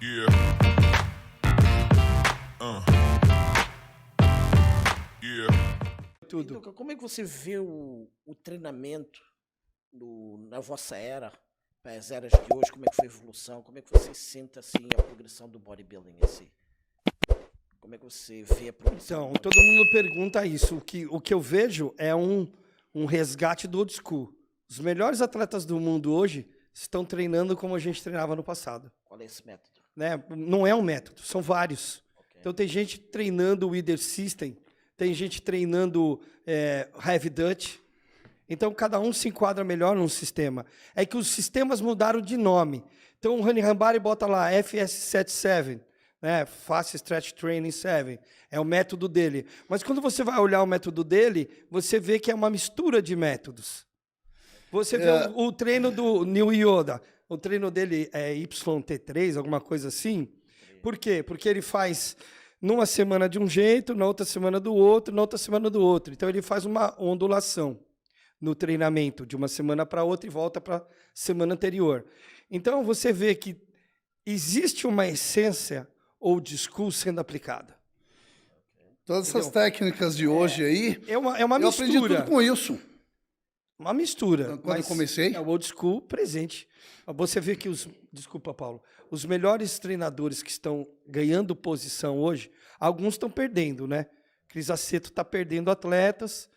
Yeah. Yeah. Tudo. Então, como é que você vê o treinamento na vossa era, para as eras de hoje? Como é que foi a evolução? Como é que você sente assim a progressão do bodybuilding em si? Como é que você vê a progressão? Então, todo mundo pergunta isso. O que eu vejo é um resgate do old school. Os melhores atletas do mundo hoje estão treinando como a gente treinava no passado. Qual é esse método? Né? Não é um método, são vários. Okay. Então tem gente treinando o Wither System, tem gente treinando Heavy Dutch. Então cada um se enquadra melhor num sistema. É que os sistemas mudaram de nome. Então o Rani Rambari bota lá FS77, né? Fast Stretch Training 7. É o método dele. Mas quando você vai olhar o método dele, você vê que é uma mistura de métodos. Você vê o treino do Neil Yoda. O treino dele é YT3, alguma coisa assim. Por quê? Porque ele faz numa semana de um jeito, na outra semana do outro, na outra semana do outro. Então ele faz uma ondulação no treinamento, de uma semana para outra e volta para a semana anterior. Então você vê que existe uma essência old school sendo aplicada. Todas essas técnicas de hoje aí, é uma eu mistura. aprendi tudo com isso. Uma mistura. Quando eu comecei. É o old school presente. Você vê que desculpa, Paulo, os melhores treinadores que estão ganhando posição hoje, alguns estão perdendo, né? Cris Aceto está perdendo atletas,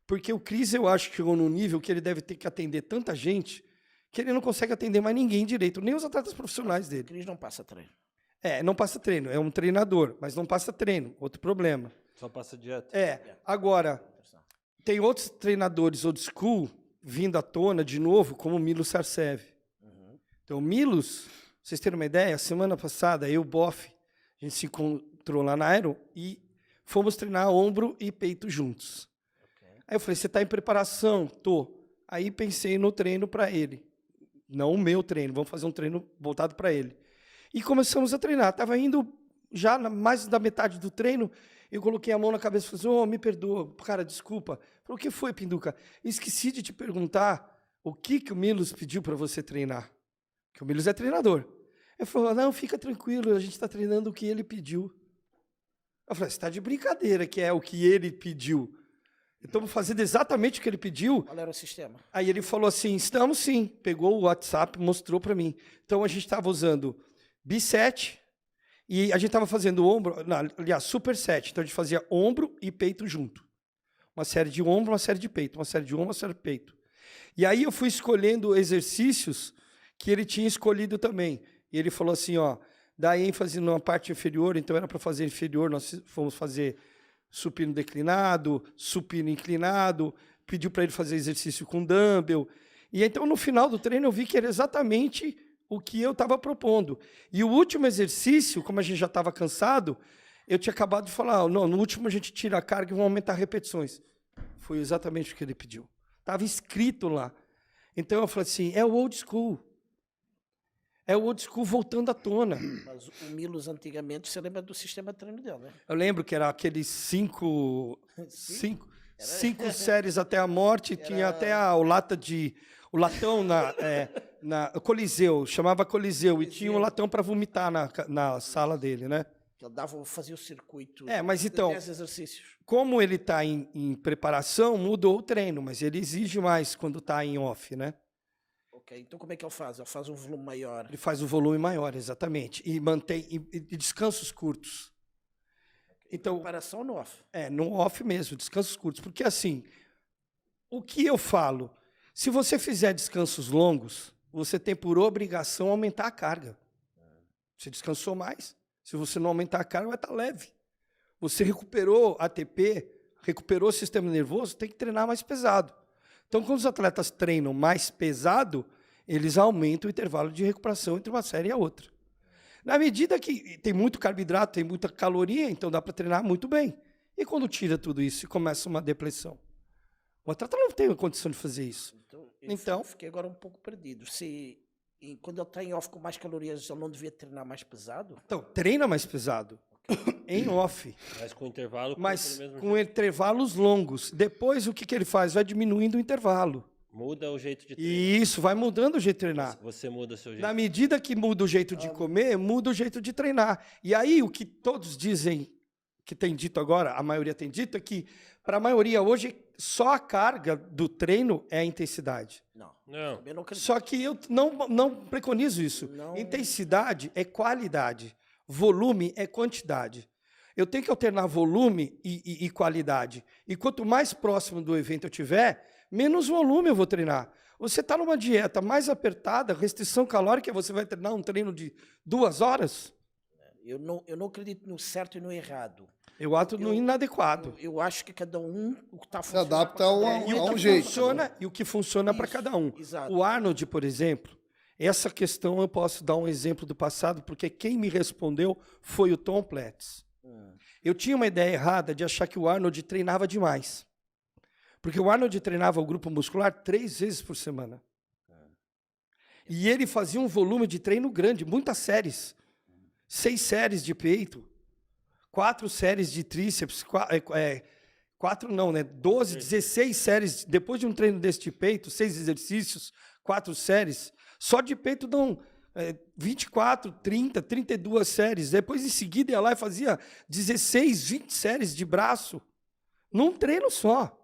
porque o Cris, eu acho que chegou num nível que ele deve ter que atender tanta gente que ele não consegue atender mais ninguém direito, nem os atletas profissionais dele. O Cris não passa treino. Não passa treino. É um treinador, mas não passa treino. Outro problema. Só passa dieta. Agora, tem outros treinadores old school vindo à tona de novo, como o Milos Sarcev. Então, o Milos, vocês terem uma ideia, semana passada, eu e o Boff, a gente se encontrou lá na Aero e fomos treinar ombro e peito juntos. Aí eu falei, você está em preparação? Tô. Aí pensei no treino para ele. Não o meu treino, vamos fazer um treino voltado para ele. E começamos a treinar. Estava indo já mais da metade do treino, eu coloquei a mão na cabeça e falei, me perdoa, cara, desculpa. Falei, o que foi, Pinduca? Esqueci de te perguntar o que o Milos pediu para você treinar. Que o Milos é treinador. Ele falou, não, fica tranquilo, a gente está treinando o que ele pediu. Eu falei, você está de brincadeira que é o que ele pediu. Estamos fazendo exatamente o que ele pediu. Qual era o sistema? Aí ele falou assim, estamos sim. Pegou o WhatsApp, mostrou para mim. Então a gente estava usando B7 e a gente estava fazendo ombro, aliás, superset. Então a gente fazia ombro e peito junto. Uma série de ombro, uma série de peito. Uma série de ombro, uma série de peito. E aí eu fui escolhendo exercícios que ele tinha escolhido também. E ele falou assim, dá ênfase na parte inferior, então era para fazer inferior, nós fomos fazer supino declinado, supino inclinado, pediu para ele fazer exercício com dumbbell. E então, no final do treino, eu vi que era exatamente o que eu estava propondo. E o último exercício, como a gente já estava cansado, eu tinha acabado de falar, não, no último a gente tira a carga e vamos aumentar repetições. Foi exatamente o que ele pediu. Estava escrito lá. Então, eu falei assim, é o old school. É o old school voltando à tona. Mas o Milos, antigamente, você lembra do sistema de treino dele, né? Eu lembro que era aqueles cinco séries até a morte, tinha até o latão na Coliseu, chamava Coliseu, e tinha um latão para vomitar na sala dele, né? Ele fazia o circuito mas então, de 10 exercícios. Como ele está em preparação, mudou o treino, mas ele exige mais quando está em off, né? Ok, então como é que ele faz? Ele faz um volume maior? Ele faz o volume maior, exatamente. E mantém e descansos curtos. Então, preparação no off? No off mesmo, descansos curtos. Porque assim, o que eu falo, se você fizer descansos longos, você tem por obrigação aumentar a carga. Você descansou mais. Se você não aumentar a carga, vai estar leve. Você recuperou ATP, recuperou o sistema nervoso, tem que treinar mais pesado. Então, quando os atletas treinam mais pesado, eles aumentam o intervalo de recuperação entre uma série e a outra. Na medida que tem muito carboidrato, tem muita caloria, então dá para treinar muito bem. E quando tira tudo isso e começa uma depressão? O atleta não tem a condição de fazer isso. Então fiquei agora um pouco perdido. Quando ele está em off com mais calorias, ele não devia treinar mais pesado? Então, treina mais pesado. Em off. Mas com intervalo. Mas com intervalos longos. Depois, o que ele faz? Vai diminuindo o intervalo. Muda o jeito de treinar. E isso vai mudando o jeito de treinar. Você muda o seu jeito. Na medida que muda o jeito de comer, muda o jeito de treinar. E aí, o que todos dizem, que tem dito agora, a maioria tem dito, é que, para a maioria hoje, só a carga do treino é a intensidade. Não. Não. Também não acredito. Só que eu não preconizo isso. Não. Intensidade é qualidade. Volume é quantidade. Eu tenho que alternar volume e qualidade. E quanto mais próximo do evento eu tiver, menos volume eu vou treinar. Você está numa dieta mais apertada, restrição calórica, você vai treinar um treino de 2 horas? Eu não acredito no certo e no errado. Eu acho no inadequado. Eu acho que cada um o que está Se funcionando. adapta E o a um que jeito. funciona, e o que funciona para Isso, cada um. exato. O Arnold, por exemplo, essa questão eu posso dar um exemplo do passado, porque quem me respondeu foi o Tom Platz. Eu tinha uma ideia errada de achar que o Arnold treinava demais. Porque o Arnold treinava o grupo muscular 3 vezes por semana. E ele fazia um volume de treino grande, muitas séries. 6 séries de peito, 4 séries de tríceps, 12, 16 séries. Depois de um treino desse de peito, 6 exercícios, 4 séries. Só de peito dão 24, 30, 32 séries. Depois, em seguida, ia lá e fazia 16, 20 séries de braço. Num treino só.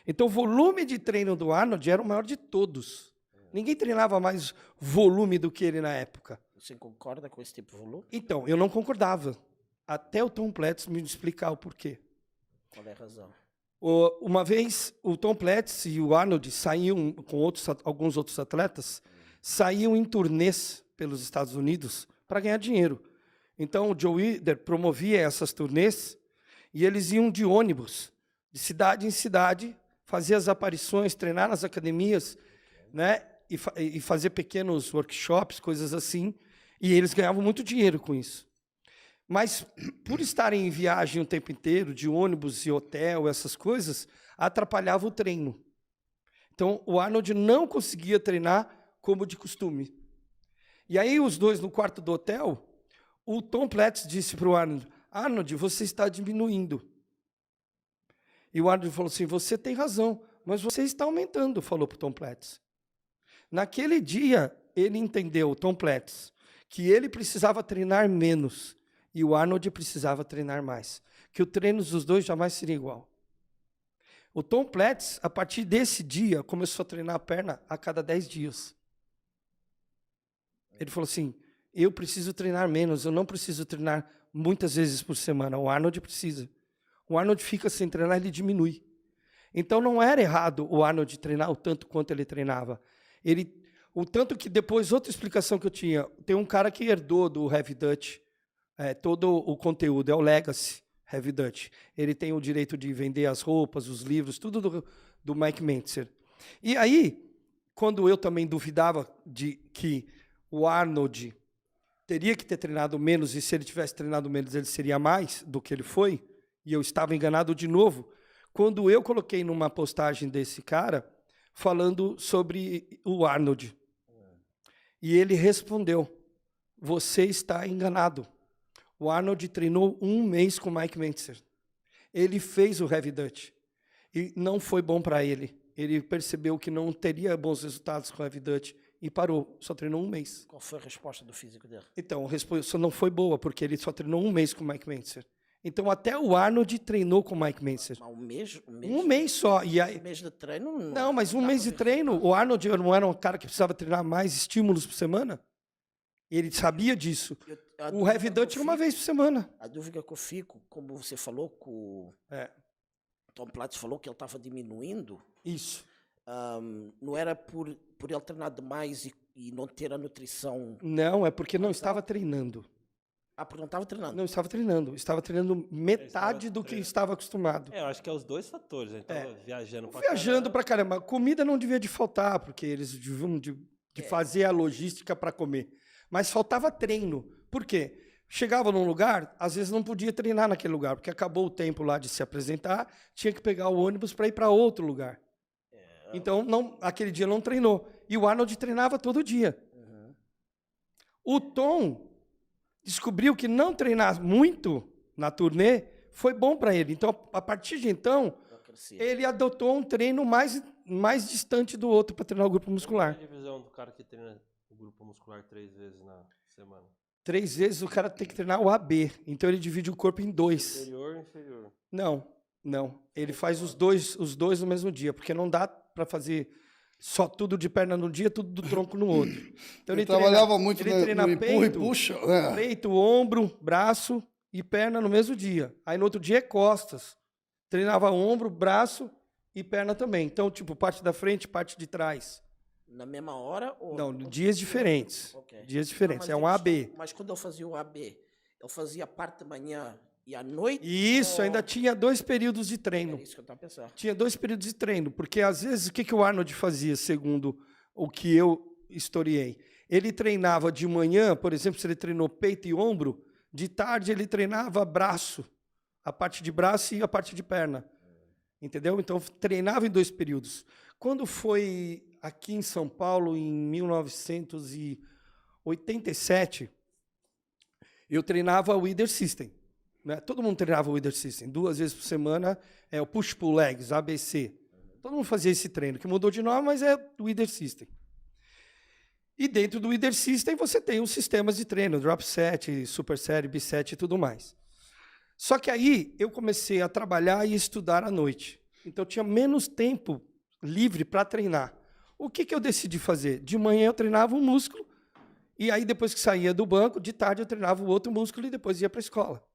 Então, o volume de treino do Arnold era o maior de todos. Ninguém treinava mais volume do que ele na época. Você concorda com esse tipo de volume? Então, eu não concordava. Até o Tom Platz me explicar o porquê. Qual é a razão? Uma vez, o Tom Platz e o Arnold saíam, com alguns outros atletas, saíam em turnês pelos Estados Unidos para ganhar dinheiro. Então, o Joe Weider promovia essas turnês e eles iam de ônibus, de cidade em cidade, fazer as aparições, treinar nas academias, né, e fazer pequenos workshops, coisas assim, e eles ganhavam muito dinheiro com isso. Mas, por estarem em viagem o tempo inteiro, de ônibus e hotel, essas coisas, atrapalhava o treino. Então, o Arnold não conseguia treinar como de costume. E aí, os dois no quarto do hotel, o Tom Platz disse para o Arnold, Arnold, você está diminuindo. E o Arnold falou assim, você tem razão, mas você está aumentando, falou para o Tom Platz. Naquele dia, ele entendeu, o Tom Platz, que ele precisava treinar menos e o Arnold precisava treinar mais. Que o treino dos dois jamais seria igual. O Tom Platz, a partir desse dia, começou a treinar a perna a cada 10 dias. Ele falou assim, eu preciso treinar menos, eu não preciso treinar muitas vezes por semana. O Arnold precisa. O Arnold fica sem treinar, ele diminui. Então não era errado o Arnold treinar o tanto quanto ele treinava. O tanto que depois, outra explicação que eu tinha, tem um cara que herdou do Heavy Dutch todo o conteúdo, é o Legacy Heavy Dutch. Ele tem o direito de vender as roupas, os livros, tudo do Mike Mentzer. E aí, quando eu também duvidava de que o Arnold teria que ter treinado menos, e se ele tivesse treinado menos, ele seria mais do que ele foi, e eu estava enganado de novo, quando eu coloquei numa postagem desse cara, falando sobre o Arnold. E ele respondeu, você está enganado. O Arnold treinou 1 mês com o Mike Mentzer. Ele fez o Heavy Dutch. E não foi bom para ele. Ele percebeu que não teria bons resultados com o Heavy Dutch e parou. Só treinou 1 mês. Qual foi a resposta do físico dele? Então, a resposta não foi boa, porque ele só treinou 1 mês com o Mike Mentzer. Então, até o Arnold treinou com o Mike Mentzer. Mas um mês? 1 mês só. E aí, Um mês de treino? não, mas 1 dá mês pra de ver. treino, o Arnold não era um cara que precisava treinar mais estímulos por semana? Ele sabia disso. A O dúvida Heavy que eu Dutch era uma fico- vez por semana. A dúvida que eu fico, como você falou, que o É, Tom Platz falou que ele estava diminuindo, isso. não era por ele treinar demais e não ter a nutrição. Não, é porque não estava treinando. Ah, porque não estava treinando. Não estava treinando. Estava treinando metade do que estava acostumado. Eu acho que é os dois fatores. A gente tava viajando pra Viajando caramba. pra caramba. Comida não devia de faltar, porque eles deviam de fazer a logística para comer. Mas faltava treino. Por quê? Chegava num lugar, às vezes não podia treinar naquele lugar, porque acabou o tempo lá de se apresentar, tinha que pegar o ônibus para ir para outro lugar. Então, aquele dia não treinou. E o Arnold treinava todo dia. O Tom descobriu que não treinar muito na turnê foi bom para ele. Então, a partir de então, crescer. Ele adotou um treino mais distante do outro para treinar o grupo Qual é muscular. a divisão do cara que treina o grupo muscular 3 vezes na semana? 3 vezes o cara tem que treinar o AB. Então ele divide o corpo em 2. Inferior, inferior. Não. Ele faz os dois no mesmo dia, porque não dá para fazer só tudo de perna num dia, tudo do tronco no outro. Então Ele trabalhava muito ele treina no empurra e peito, puxa, né? peito, ombro, braço e perna no mesmo dia. Aí no outro dia é costas. Treinava ombro, braço e perna também. Então, tipo, parte da frente, parte de trás. Na mesma hora? Ou... Não, dias diferentes. Ok. Dias diferentes. Não, É mas um a questão- AB. Mas quando eu fazia o AB, eu fazia a parte da manhã e à noite? E isso, ou- ainda tinha 2 períodos de treino. Era isso que eu estava pensando. Tinha 2 períodos de treino, porque às vezes o que o Arnold fazia, segundo o que eu historiei? Ele treinava de manhã, por exemplo, se ele treinou peito e ombro, de tarde ele treinava braço, a parte de braço e a parte de perna. Entendeu? Então treinava em 2 períodos. Quando foi aqui em São Paulo, em 1987, eu treinava o Leader System. Né? Todo mundo treinava o Leader System. 2 vezes por semana é o Push-Pull Legs, ABC. Todo mundo fazia esse treino, que mudou de nome, mas é o Leader System. E dentro do Leader System você tem os sistemas de treino, Drop Set, Super Set, B-Set e tudo mais. Só que aí eu comecei a trabalhar e estudar à noite. Então eu tinha menos tempo livre para treinar. O que eu decidi fazer? De manhã eu treinava um músculo, e aí depois que saía do banco, de tarde eu treinava o outro músculo e depois ia para a escola.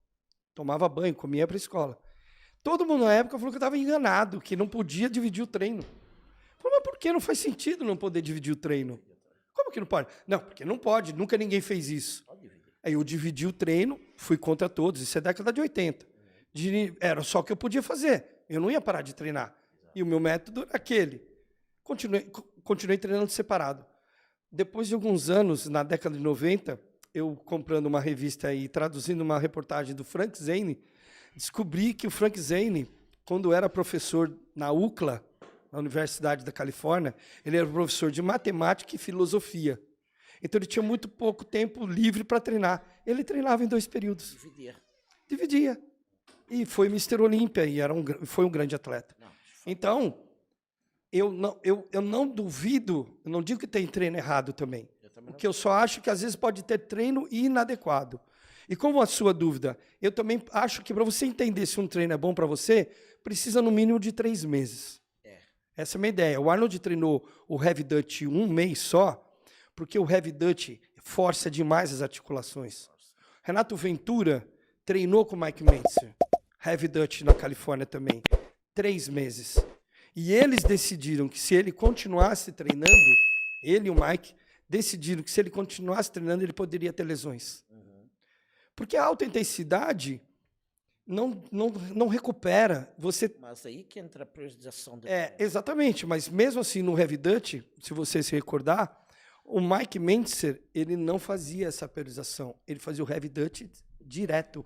Tomava banho, comia para a escola. Todo mundo na época falou que eu estava enganado, que não podia dividir o treino. Eu falei, mas por que não faz sentido não poder dividir o treino? Como que não pode? Não, porque não pode, nunca ninguém fez isso. Aí eu dividi o treino, fui contra todos, isso é década de 80. Era só o que eu podia fazer, eu não ia parar de treinar. E o meu método era aquele. Continuei treinando separado. Depois de alguns anos, na década de 90, eu comprando uma revista e traduzindo uma reportagem do Frank Zane, descobri que o Frank Zane, quando era professor na UCLA, na Universidade da Califórnia, ele era professor de matemática e filosofia. Então ele tinha muito pouco tempo livre para treinar. Ele treinava em 2 períodos. Dividia. E foi Mr. Olímpia e foi um grande atleta. Então, eu não duvido, eu não digo que tem treino errado também. O que eu só acho que às vezes pode ter treino inadequado. E como a sua dúvida, eu também acho que para você entender se um treino é bom para você, precisa no mínimo de 3 meses. Essa é a minha ideia. O Arnold treinou o Heavy Dutch 1 mês só, porque o Heavy Dutch força demais as articulações. Renato Ventura treinou com o Mike Mentzer, Heavy Dutch na Califórnia também, 3 meses. E eles decidiram que se ele continuasse treinando, ele e o Mike decidiram que se ele continuasse treinando, ele poderia ter lesões. Porque a alta intensidade não recupera. Mas aí que entra a periodização do Exatamente, mas mesmo assim no Heavy Dutch, se você se recordar, o Mike Mentzer, ele não fazia essa periodização, ele fazia o Heavy Dutch direto.